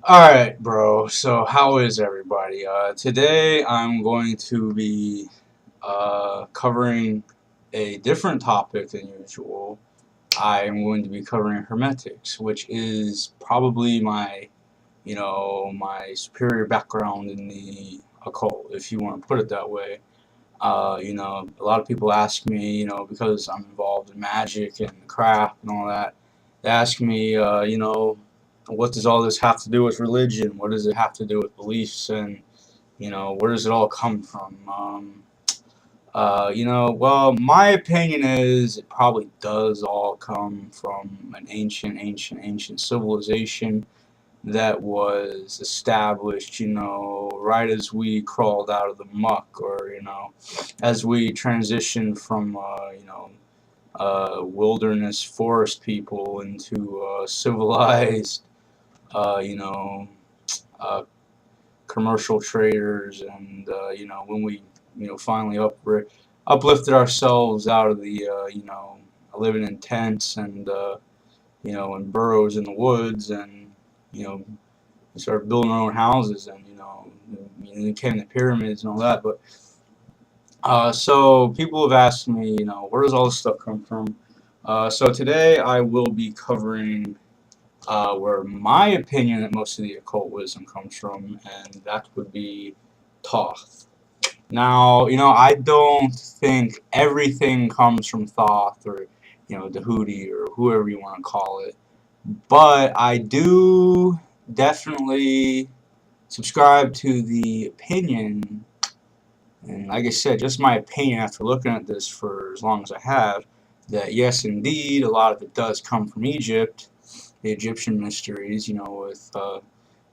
Alright, bro. So, how is everybody? Today I'm going to be covering a different topic than usual. I am going to be covering hermetics, which is probably my superior background in the occult, if you want to put it that way. A lot of people ask me, because I'm involved in magic and craft and all that, they ask me, what does all this have to do with religion? What does it have to do with beliefs? And, where does it all come from? Well, my opinion is it probably does all come from an ancient civilization that was established, right as we crawled out of the muck, or, as we transitioned from, wilderness forest people into civilized, uh, you know, uh, commercial traders, and, when we, finally uplifted ourselves out of the, living in tents and, in burrows in the woods, and, you know, we started building our own houses, and then came the pyramids and all that. But so people have asked me, where does all this stuff come from? So today I will be covering where my opinion that most of the occult wisdom comes from, and that would be Thoth. Now, I don't think everything comes from Thoth, or the Hootie, or whoever you want to call it, but I do definitely subscribe to the opinion, and like I said, just my opinion after looking at this for as long as I have, that yes, indeed, a lot of it does come from Egypt, the Egyptian mysteries, with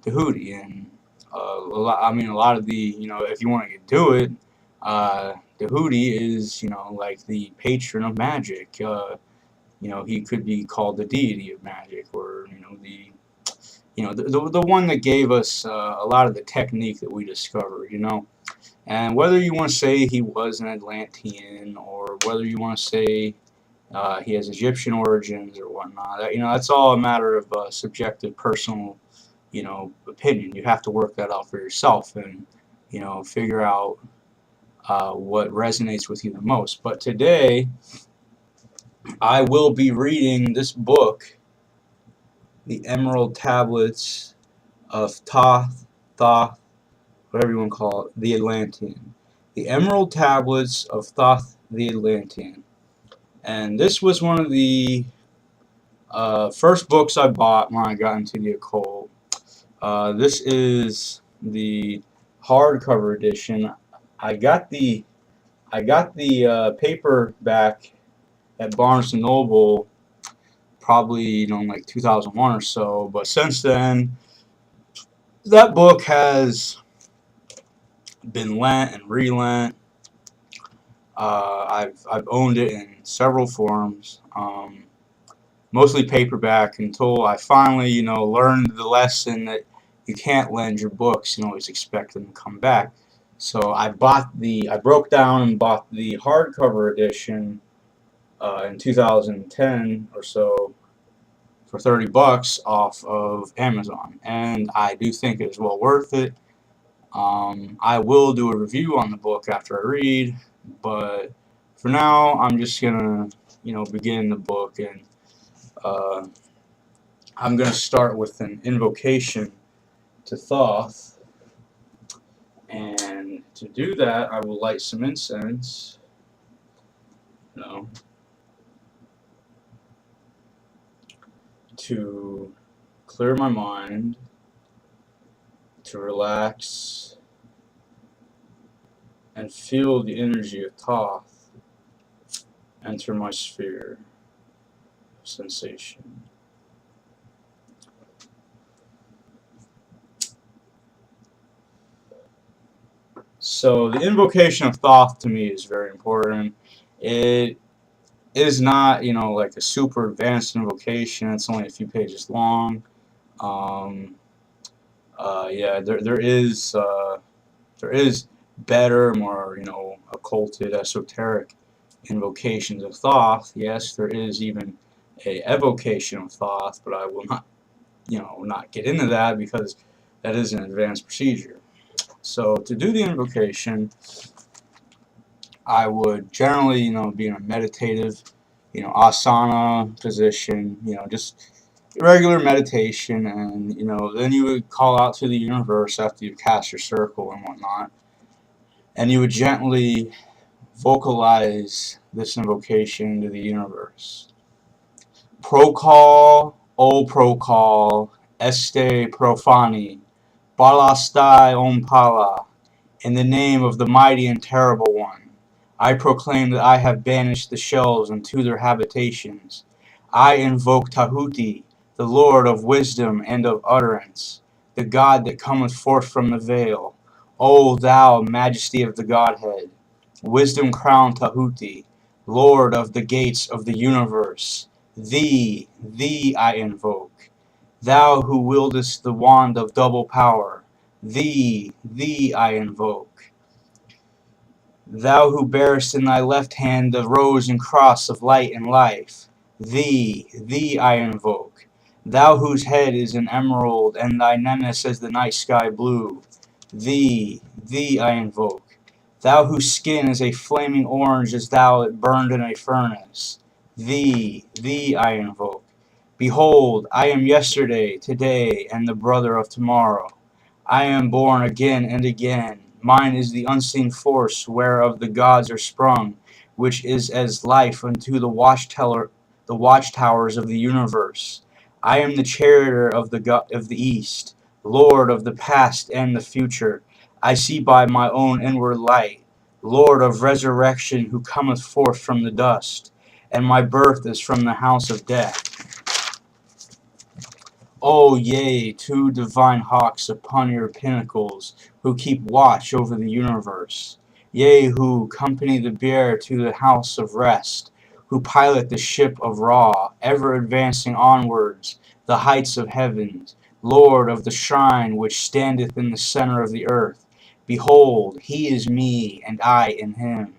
Tahuti, and a lot of the, if you want to get to it, Tahuti is, like the patron of magic. He could be called the deity of magic, or the one that gave us a lot of the technique that we discovered. And whether you want to say he was an Atlantean, or whether you want to say he has Egyptian origins or whatnot, that's all a matter of subjective, personal, opinion. You have to work that out for yourself, and figure out what resonates with you the most. But today, I will be reading this book, The Emerald Tablets of Thoth, whatever you want to call it, the Atlantean. The Emerald Tablets of Thoth the Atlantean. And this was one of the first books I bought when I got into the occult. This is the hardcover edition. I got the paperback at Barnes and Noble, probably in like 2001 or so. But since then, that book has been lent and relent. I've owned it in several forms, mostly paperback, until I finally learned the lesson that you can't lend your books and always expect them to come back. So I broke down and bought the hardcover edition in 2010 or so for $30 off of Amazon, and I do think it is well worth it. I will do a review on the book after I read, but for now, I'm just gonna, begin the book, and uh, I'm gonna start with an invocation to Thoth, and to do that, I will light some incense, you know, to clear my mind, to relax, and feel the energy of Thoth enter my sphere of sensation. So the invocation of Thoth to me is very important. It is not, like a super advanced invocation. It's only a few pages long. Um, yeah, there is better, more, occulted, esoteric invocations of Thoth. Yes, there is even a evocation of Thoth, but I will not. not get into that because that is an advanced procedure. So to do the invocation, I would generally, be in a meditative, asana position, just regular meditation, and, then you would call out to the universe after you cast your circle and whatnot, and you would gently vocalize this invocation to the universe. Procall, o procall, este profani, balastai ompala, in the name of the mighty and terrible one, I proclaim that I have banished the shells unto their habitations. I invoke Tahuti, the Lord of wisdom and of utterance, the God that cometh forth from the veil. O thou majesty of the Godhead, wisdom crowned Tahuti, Lord of the gates of the universe, thee I invoke. Thou who wieldest the wand of double power, thee I invoke. Thou who bearest in thy left hand the rose and cross of light and life, thee I invoke. Thou whose head is an emerald and thy nemesis as the night sky blue, thee I invoke. Thou whose skin is a flaming orange as thou it burned in a furnace, thee I invoke. Behold, I am yesterday, today, and the brother of tomorrow. I am born again and again. Mine is the unseen force whereof the gods are sprung, which is as life unto the watchtowers of the universe. I am the charioteer of the East, Lord of the past and the future. I see by my own inward light, Lord of resurrection who cometh forth from the dust, and my birth is from the house of death. O yea, two divine hawks upon your pinnacles, who keep watch over the universe. Yea, who company the bear to the house of rest, who pilot the ship of Ra, ever advancing onwards, the heights of heavens, Lord of the shrine which standeth in the center of the earth. Behold, he is me, and I in him.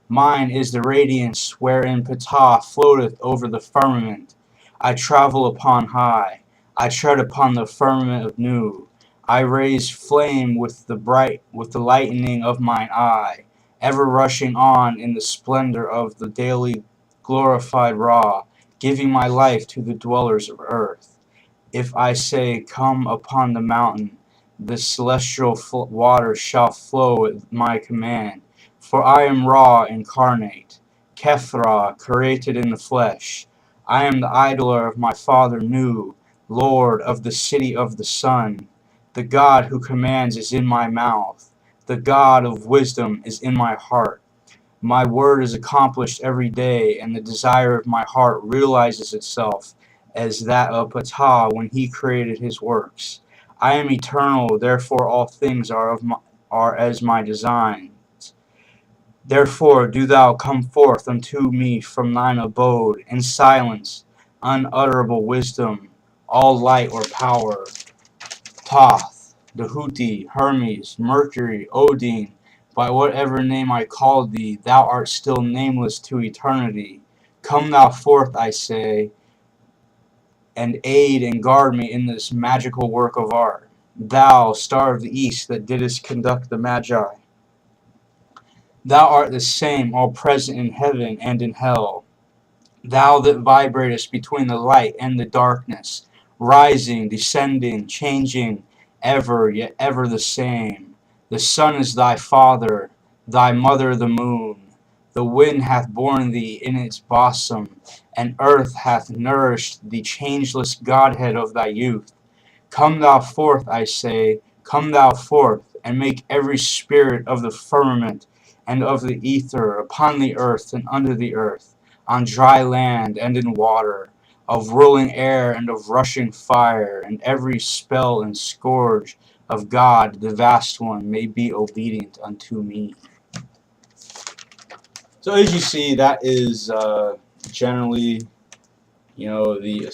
Mine is the radiance wherein Ptah floateth over the firmament. I travel upon high. I tread upon the firmament of Nu. I raise flame with the lightning of mine eye, ever rushing on in the splendor of the daily glorified Ra, giving my life to the dwellers of earth. If I say, come upon the mountain, the celestial waters shall flow at my command. For I am Ra incarnate, Kethra created in the flesh. I am the idler of my father Nu, Lord of the city of the sun. The God who commands is in my mouth. The God of wisdom is in my heart. My word is accomplished every day, and the desire of my heart realizes itself as that of Ptah when he created his works. I am eternal, therefore all things are as my design. Therefore do thou come forth unto me from thine abode, in silence, unutterable wisdom, all light or power. Thoth, Tahuti, Hermes, Mercury, Odin, by whatever name I call thee, thou art still nameless to eternity. Come thou forth, I say, and aid and guard me in this magical work of art. Thou, star of the east, that didst conduct the Magi. Thou art the same, all present in heaven and in hell. Thou that vibratest between the light and the darkness, rising, descending, changing, ever, yet ever the same. The sun is thy father, thy mother the moon. The wind hath borne thee in its bosom, and earth hath nourished the changeless Godhead of thy youth. Come thou forth, I say, come thou forth, and make every spirit of the firmament and of the ether, upon the earth and under the earth, on dry land and in water, of rolling air and of rushing fire, and every spell and scourge of God, the vast one, may be obedient unto me. So as you see, that is generally, the